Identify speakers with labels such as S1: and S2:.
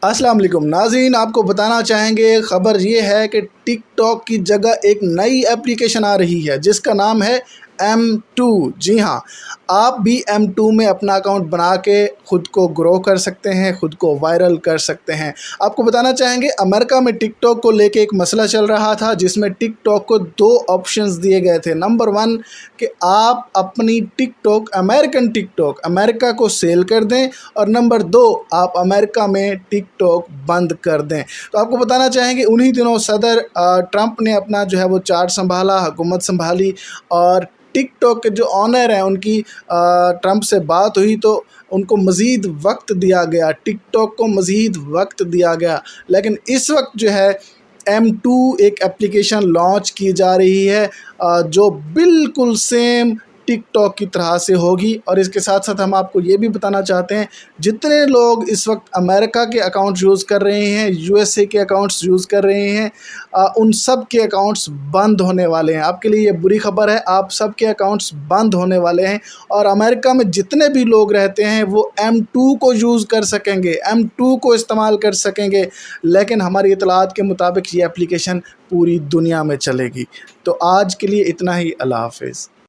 S1: अस्सलाम वालेकुम नाज़रीन, आपको बताना चाहेंगे खबर ये है कि टिक टॉक की जगह एक नई एप्लीकेशन आ रही है जिसका नाम है M2। जी हाँ, आप भी M2 में अपना अकाउंट बना के ख़ुद को ग्रो कर सकते हैं, ख़ुद को वायरल कर सकते हैं। आपको बताना चाहेंगे अमेरिका में टिक टॉक को लेके एक मसला चल रहा था जिसमें टिक टॉक को दो ऑप्शंस दिए गए थे। नंबर 1 कि आप अपनी tick tock American tick tock America को सेल कर दें, और नंबर 2 आप अमेरिका में टिक टॉक बंद कर दें। तो आपको बताना चाहेंगे उन्हीं दिनों सदर ट्रंप ने अपना जो है वो चार्ज संभाला, हुकूमत संभाली, और टिक टॉक के जो ऑनर हैं उनकी ट्रंप से बात हुई तो उनको मज़ीद वक्त दिया गया, टिक टॉक को मज़ीद वक्त दिया गया। लेकिन इस वक्त जो है M2 एक एप्लीकेशन लॉन्च की जा रही है जो बिल्कुल सेम टिक टॉक की तरह से होगी। और इसके साथ साथ हम आपको ये भी बताना चाहते हैं जितने लोग इस वक्त अमेरिका के अकाउंट्स यूज़ कर रहे हैं, USA के अकाउंट्स यूज़ कर रहे हैं, उन सब के अकाउंट्स बंद होने वाले हैं। आपके लिए ये बुरी खबर है, आप सब के अकाउंट्स बंद होने वाले हैं। और अमेरिका में जितने भी लोग रहते हैं वो M2 को यूज़ कर सकेंगे, M2 को इस्तेमाल कर सकेंगे। लेकिन हमारी इतलात के मुताबिक ये एप्लीकेशन पूरी दुनिया में चलेगी। तो आज के लिए इतना ही। अल्लाह हाफ़िज़।